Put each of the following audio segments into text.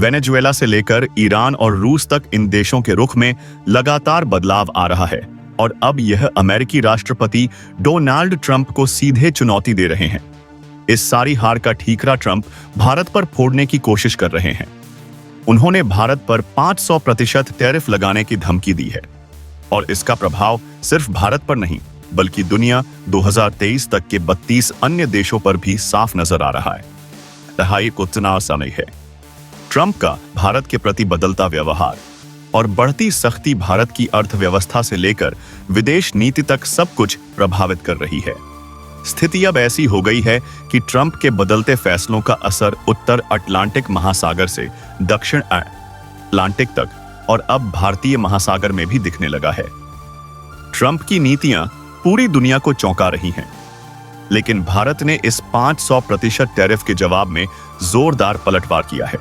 Venezuela से लेकर Iran और रूस तक इन देशों के रुख में लगातार बदलाव आ रहा है और अब यह अमेरिकी राष्ट्रपति डोनाल्ड ट्रंप को सीधे चुनौती दे रहे हैं। इस सारी हार का ठीकरा ट्रंप भारत पर फोड़ने की कोशिश कर रहे हैं। उन्होंने भारत पर 500% टैरिफ लगाने की धमकी दी है और इसका प्रभाव सिर्फ भारत पर नहीं बल्कि दुनिया 2023 तक के 32 अन्य देशों पर भी साफ नजर आ रहा है। रहाई को तनाव समय है। ट्रंप का भारत के प्रति बदलता व्यवहार और बढ़ती सख्ती भारत की अर्थव्यवस्था से लेकर विदेश नीति तक सब कुछ प्रभावित कर रही है। स्थिति अब ऐसी हो गई है कि ट्रंप के बदलते फैसलों का असर उत्तर अटलांटिक महासागर से दक्षिण अटलांटिक तक और अब भारतीय महासागर में भी दिखने लगा है। ट्रंप की नीतियां पूरी दुनिया को चौंका रही हैं, लेकिन भारत ने इस 500% टैरिफ के जवाब में जोरदार पलटवार किया है,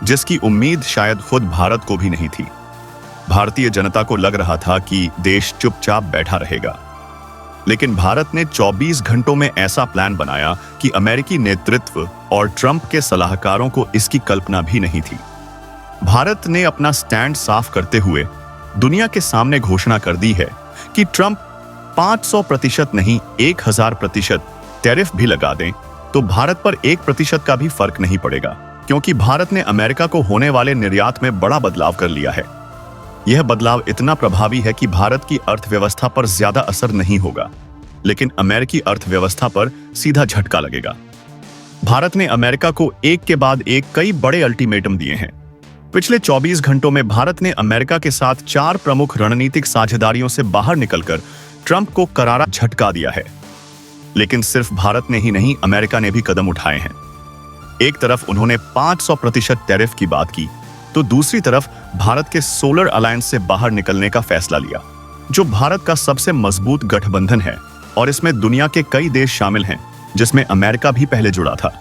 जिसकी उम्मीद शायद खुद भारत को भी नहीं थी। भारतीय जनता को लग रहा था कि देश चुपचाप बैठा रहेगा, लेकिन भारत ने 24 घंटों में ऐसा प्लान बनाया कि अमेरिकी नेतृत्व और ट्रंप के सलाहकारों को इसकी कल्पना भी नहीं थी। भारत ने अपना स्टैंड साफ करते हुए दुनिया के सामने घोषणा कर दी है कि ट्रंप 500% नहीं 1000% टैरिफ भी लगा दें तो भारत पर 1% का भी फर्क नहीं पड़ेगा, क्योंकि भारत ने अमेरिका को होने वाले निर्यात में बड़ा बदलाव कर लिया है। यह बदलाव इतना प्रभावी है कि भारत की अर्थव्यवस्था पर ज्यादा असर नहीं होगा, लेकिन अमेरिकी अर्थव्यवस्था पर सीधा झटका लगेगा। भारत ने अमेरिका को एक के बाद एक कई बड़े अल्टीमेटम दिए हैं। पिछले 24 घंटों में भारत ने अमेरिका के साथ 4 प्रमुख रणनीतिक साझेदारियों से बाहर निकलकर ट्रंप को करारा झटका दिया है। लेकिन सिर्फ भारत ने ही नहीं, अमेरिका ने भी कदम उठाए हैं। एक तरफ उन्होंने 500% टैरिफ की बात की, तो दूसरी तरफ भारत के सोलर अलायंस से बाहर निकलने का फैसला लिया, जो भारत का सबसे मजबूत गठबंधन है और इसमें दुनिया के कई देश शामिल हैं, जिसमें अमेरिका भी पहले जुड़ा था।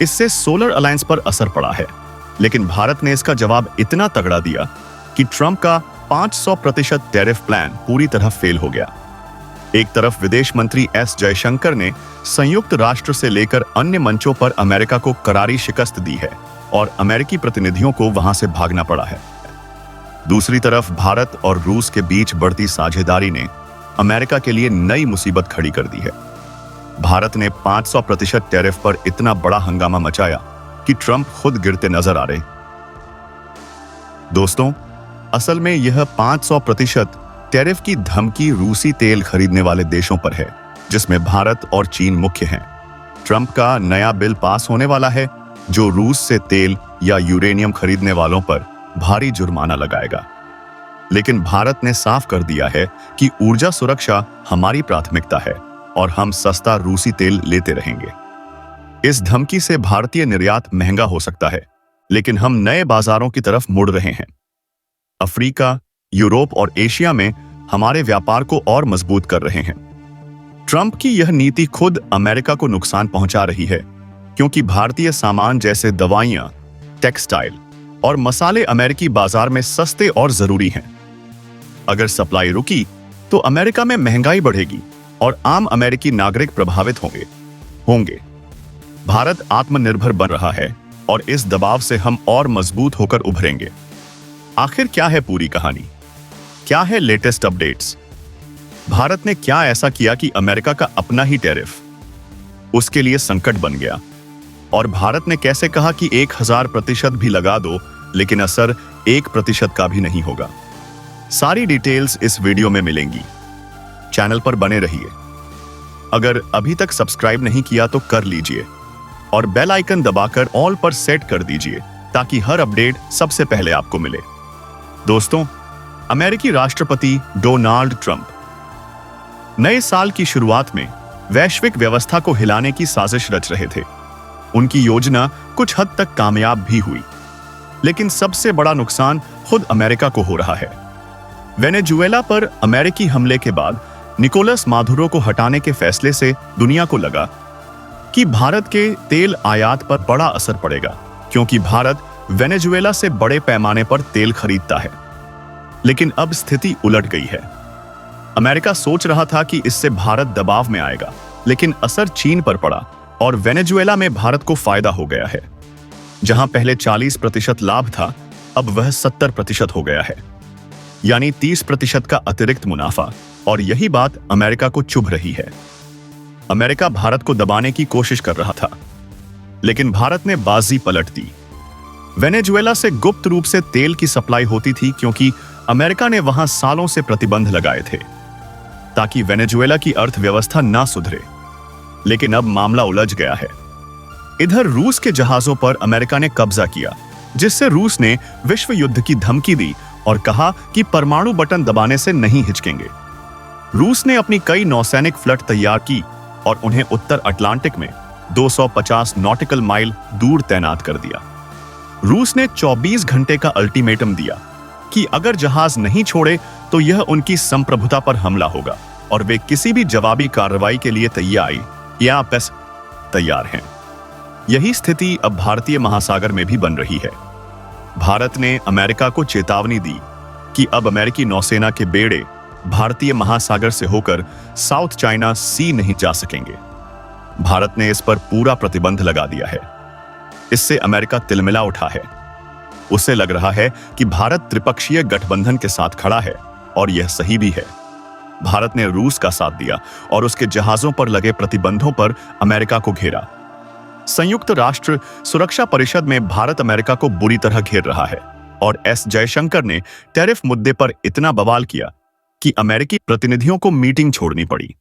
इससे सोलर अलायंस पर असर पड़ा है, लेकिन भारत ने इसका जवाब इतना तगड़ा दिया कि ट्रंप का 500% टैरिफ प्लान पूरी तरह फेल हो गया। एक तरफ विदेश मंत्री एस जयशंकर ने संयुक्त राष्ट्र से लेकर अन्य मंचों पर अमेरिका को करारी शिकस्त दी है और अमेरिकी प्रतिनिधियों को वहां से भागना पड़ा है। दूसरी तरफ भारत और रूस के बीच बढ़ती साझेदारी ने अमेरिका के लिए नई मुसीबत खड़ी कर दी है। भारत ने 500% टैरिफ पर इतना बड़ा हंगामा मचाया कि ट्रंप खुद गिरते नजर आ रहे। दोस्तों, असल में यह 500% टैरिफ की धमकी रूसी तेल खरीदने वाले देशों पर है, जिसमें भारत और चीन मुख्य हैं। ट्रंप का नया बिल पास होने वाला है जो रूस से तेल या यूरेनियम खरीदने वालों पर भारी जुर्माना लगाएगा। लेकिन भारत ने साफ कर दिया है कि ऊर्जा सुरक्षा हमारी प्राथमिकता है और हम सस्ता रूसी तेल लेते रहेंगे। इस धमकी से भारतीय निर्यात महंगा हो सकता है, लेकिन हम नए बाजारों की तरफ मुड़ रहे हैं। अफ्रीका, यूरोप और एशिया में हमारे व्यापार को और मजबूत कर रहे हैं। ट्रंप की यह नीति खुद अमेरिका को नुकसान पहुंचा रही है, क्योंकि भारतीय सामान जैसे दवाइयां, टेक्सटाइल और मसाले अमेरिकी बाजार में सस्ते और जरूरी हैं। अगर सप्लाई रुकी तो अमेरिका में महंगाई बढ़ेगी और आम अमेरिकी नागरिक प्रभावित होंगे। भारत आत्मनिर्भर बन रहा है और इस दबाव से हम और मजबूत होकर उभरेंगे। आखिर क्या है पूरी कहानी? क्या है लेटेस्ट अपडेट्स? भारत ने क्या ऐसा किया कि अमेरिका का अपना ही टैरिफ उसके लिए संकट बन गया? और भारत ने कैसे कहा कि 1000% भी लगा दो, लेकिन असर 1% का भी नहीं होगा? सारी डिटेल्स इस वीडियो में मिलेंगी। चैनल पर बने रहिए। अगर अभी तक सब्सक्राइब नहीं किया तो कर लीजिए और बेल आइकन दबाकर ऑल पर सेट कर दीजिए ताकि हर अपडेट सबसे पहले आपको मिले। दोस्तों, अमेरिकी राष्ट्रपति डोनाल्ड ट्रंप नए साल की शुरुआत में वैश्विक व्यवस्था को हिलाने की साजिश रच रहे थे। उनकी योजना कुछ हद तक कामयाब भी हुई, लेकिन सबसे बड़ा नुकसान खुद अमेरिका को हो रहा है। वेनेजुएला पर अमेरिकी हमले के बाद निकोलस मादुरो को हटाने के फैसले से दुनिया को लगा कि भारत के तेल आयात पर बड़ा असर पड़ेगा, क्योंकि भारत वेनेजुएला से बड़े पैमाने पर तेल खरीदता है। लेकिन अब स्थिति उलट गई है। अमेरिका सोच रहा था कि इससे भारत दबाव में आएगा, लेकिन असर चीन पर पड़ा और वेनेजुएला में भारत को फायदा हो गया है। जहां पहले 40% लाभ था, अब वह 70% हो गया है, यानी 30% का अतिरिक्त मुनाफा। और यही बात अमेरिका को चुभ रही है। अमेरिका भारत को दबाने की कोशिश कर रहा था, लेकिन भारत ने बाजी पलट दी। वेनेजुएला से गुप्त रूप से तेल की सप्लाई होती थी, क्योंकि अमेरिका ने वहां सालों से प्रतिबंध लगाए थे ताकि वेनेजुएला की अर्थव्यवस्था ना सुधरे। लेकिन अब मामला उलझ गया है। इधर रूस के जहाजों पर अमेरिका ने कब्जा किया, जिससे रूस ने विश्व युद्ध की धमकी दी और कहा कि परमाणु बटन दबाने से नहीं हिचकेंगे। रूस ने अपनी कई नौसैनिक फ्लीट तैयार की और उन्हें उत्तर अटलांटिक में 250 नॉटिकल माइल दूर तैनात कर दिया। रूस ने 24 घंटे का अल्टीमेटम दिया कि अगर जहाज नहीं छोड़े तो यह उनकी संप्रभुता पर हमला होगा और वे किसी भी जवाबी कार्रवाई के लिए तैयार हैं। यही स्थिति अब भारतीय महासागर में भी बन रही है। भारत ने अमेरिका को चेतावनी दी कि अब अमेरिकी नौसेना के बेड़े भारतीय महासागर से होकर साउथ चाइना सी नहीं जा सकेंगे। भारत ने इस पर पूरा प्रतिबंध लगा दिया है। इससे अमेरिका तिलमिला उठा है। उसे लग रहा है कि भारत त्रिपक्षीय गठबंधन के साथ खड़ा है और यह सही भी है। भारत ने रूस का साथ दिया और उसके जहाजों पर लगे प्रतिबंधों पर अमेरिका को घेरा। संयुक्त राष्ट्र सुरक्षा परिषद में भारत अमेरिका को बुरी तरह घेर रहा है और एस जयशंकर ने टैरिफ मुद्दे पर इतना बवाल किया कि अमेरिकी प्रतिनिधियों को मीटिंग छोड़नी पड़ी।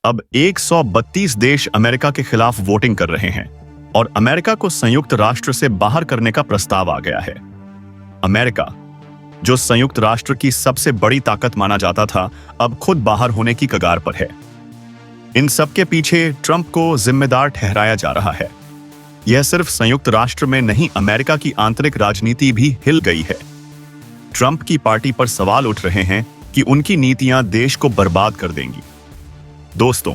अब 132 देश अमेरिका के खिलाफ वोटिंग कर रहे हैं और अमेरिका को संयुक्त राष्ट्र से बाहर करने का प्रस्ताव आ गया है। अमेरिका, जो संयुक्त राष्ट्र की सबसे बड़ी ताकत माना जाता था, अब खुद बाहर होने की कगार पर है। इन सब के पीछे ट्रंप को जिम्मेदार ठहराया जा रहा है। यह सिर्फ संयुक्त राष्ट्र में नहीं, अमेरिका की आंतरिक राजनीति भी हिल गई है। ट्रंप की पार्टी पर सवाल उठ रहे हैं कि उनकी नीतियां देश को बर्बाद कर देंगी। दोस्तों,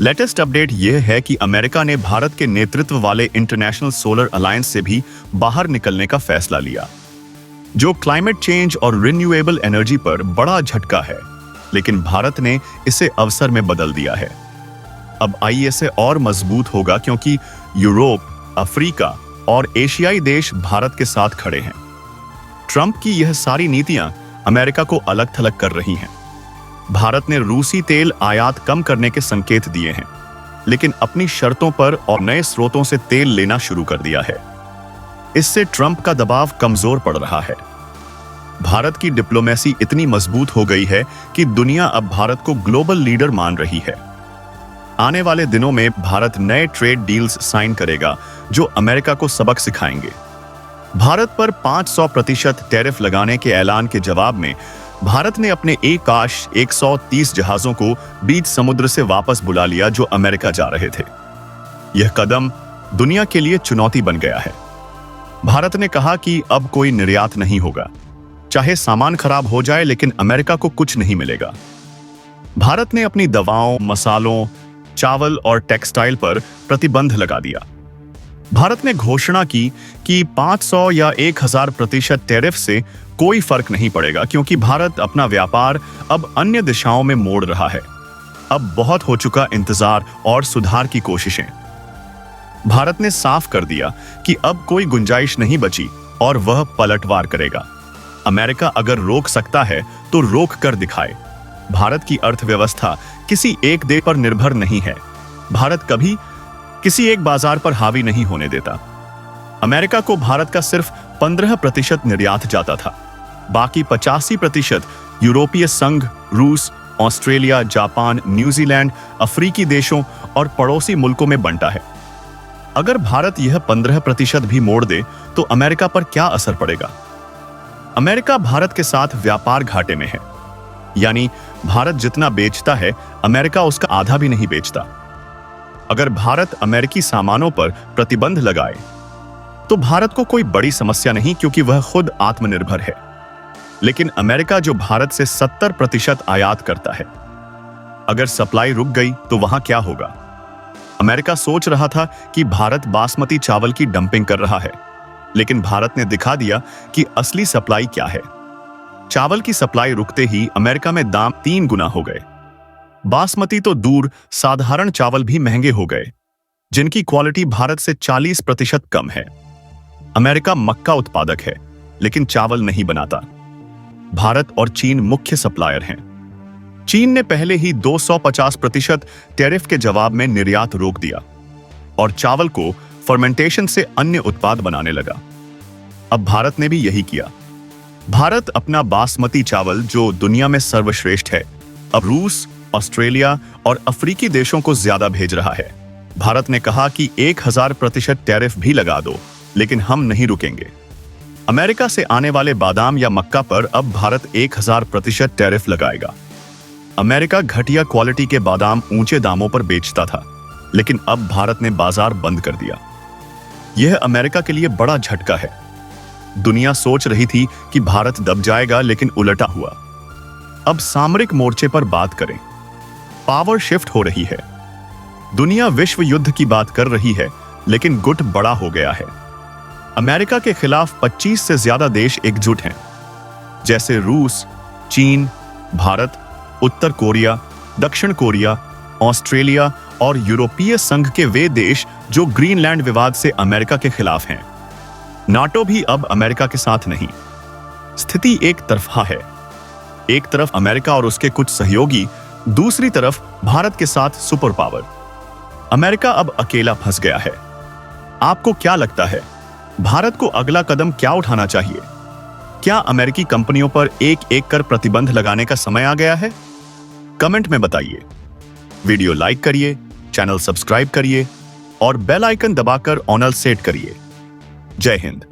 लेटेस्ट अपडेट यह है कि अमेरिका ने भारत के नेतृत्व वाले इंटरनेशनल सोलर अलायंस से भी बाहर निकलने का फैसला लिया, जो क्लाइमेट चेंज और रिन्यूएबल एनर्जी पर बड़ा झटका है। लेकिन भारत ने इसे अवसर में बदल दिया है। अब आईएसए और मजबूत होगा, क्योंकि यूरोप, अफ्रीका और एशियाई देश भारत के साथ खड़े हैं। ट्रंप की यह सारी नीतियां अमेरिका को अलग थलग कर रही हैं। भारत ने रूसी तेल आयात कम करने के संकेत दिए हैं, लेकिन अपनी शर्तों पर और नए स्रोतों से तेल लेना शुरू कर दिया है। इससे ट्रंप का दबाव कमजोर पड़ रहा है। भारत की डिप्लोमेसी इतनी मजबूत हो गई है कि दुनिया अब भारत को ग्लोबल लीडर मान रही है। आने वाले दिनों में भारत नए ट्रेड डील्स साइन करेगा जो अमेरिका को सबक सिखाएंगे। भारत पर 500% टैरिफ लगाने के ऐलान के जवाब में भारत ने अपने आकाश 130 जहाजों को बीच समुद्र से वापस बुला लिया, जो अमेरिका जा रहे थे। यह कदम दुनिया के लिए चुनौती बन गया है। भारत ने कहा कि अब कोई निर्यात नहीं होगा, चाहे सामान खराब हो जाए, लेकिन अमेरिका को कुछ नहीं मिलेगा। भारत ने अपनी दवाओं, मसालों, चावल और टेक्सटाइल पर प्रतिबंध लगा दिया। भारत ने घोषणा की कि 500 या 1000% टैरिफ से कोई फर्क नहीं पड़ेगा, क्योंकि भारत अपना व्यापार अब अन्य दिशाओं में मोड़ रहा है। अब बहुत हो चुका इंतजार और सुधार की कोशिशें। भारत ने साफ कर दिया कि अब कोई गुंजाइश नहीं बची और वह पलटवार करेगा। अमेरिका अगर रोक सकता है तो रोक कर दिखाए। भारत की अर्थव्यवस्था किसी एक देश पर निर्भर नहीं है। भारत कभी किसी एक बाजार पर हावी नहीं होने देता। अमेरिका को भारत का सिर्फ 15% निर्यात जाता था। बाकी 85% यूरोपीय संघ, रूस, ऑस्ट्रेलिया, जापान, न्यूजीलैंड, अफ्रीकी देशों और पड़ोसी मुल्कों में बंटा है। अगर भारत यह 15% भी मोड़ दे तो अमेरिका पर क्या असर पड़ेगा? अमेरिका भारत के साथ व्यापार घाटे में है, यानी भारत जितना बेचता है, अमेरिका उसका आधा भी नहीं बेचता। अगर भारत अमेरिकी सामानों पर प्रतिबंध लगाए तो भारत को कोई बड़ी समस्या नहीं, क्योंकि वह खुद आत्मनिर्भर है। लेकिन अमेरिका, जो भारत से 70% आयात करता है, अगर सप्लाई रुक गई तो वहां क्या होगा? अमेरिका सोच रहा था कि भारत बासमती चावल की डंपिंग कर रहा है, लेकिन भारत ने दिखा दिया कि असली सप्लाई क्या है। चावल की सप्लाई रुकते ही अमेरिका में दाम 3 गुना हो गए। बासमती तो दूर, साधारण चावल भी महंगे हो गए, जिनकी क्वालिटी भारत से 40% कम है। अमेरिका मक्का उत्पादक है, लेकिन चावल नहीं बनाता। भारत और चीन मुख्य सप्लायर हैं। चीन ने पहले ही 250% टैरिफ के जवाब में निर्यात रोक दिया और चावल को फर्मेंटेशन से अन्य उत्पाद बनाने लगा। अब भारत ने भी यही किया। भारत अपना बासमती चावल, जो दुनिया में सर्वश्रेष्ठ है, अब रूस, ऑस्ट्रेलिया और अफ्रीकी देशों को ज्यादा भेज रहा है। भारत ने कहा कि 1000% टैरिफ भी लगा दो, लेकिन हम नहीं रुकेंगे। अमेरिका से आने वाले बादाम या मक्का पर अब भारत 1000% टैरिफ लगाएगा। अमेरिका घटिया क्वालिटी के बादाम ऊंचे दामों पर बेचता था, लेकिन अब भारत ने बाजार बंद कर दिया। यह अमेरिका के लिए बड़ा झटका है। दुनिया सोच रही थी कि भारत दब जाएगा, लेकिन उल्टा हुआ। अब सामरिक मोर्चे पर बात करें। पावर शिफ्ट हो रही है। दुनिया विश्व युद्ध की बात कर रही है, लेकिन गुट बड़ा हो गया है। अमेरिका के खिलाफ 25 से ज्यादा देश एकजुट हैं, जैसे रूस, चीन, भारत, उत्तर कोरिया, दक्षिण कोरिया, ऑस्ट्रेलिया और यूरोपीय संघ के वे देश जो ग्रीनलैंड विवाद से अमेरिका के खिलाफ हैं। नाटो भी अब अमेरिका के साथ नहीं। स्थिति एक तरफा है। एक तरफ अमेरिका और उसके कुछ सहयोगी, दूसरी तरफ भारत के साथ सुपर पावर। अमेरिका अब अकेला फंस गया है। आपको क्या लगता है, भारत को अगला कदम क्या उठाना चाहिए? क्या अमेरिकी कंपनियों पर एक एक कर प्रतिबंध लगाने का समय आ गया है? कमेंट में बताइए। वीडियो लाइक करिए, चैनल सब्सक्राइब करिए और बेल आइकन दबाकर ऑल सेट करिए। जय हिंद।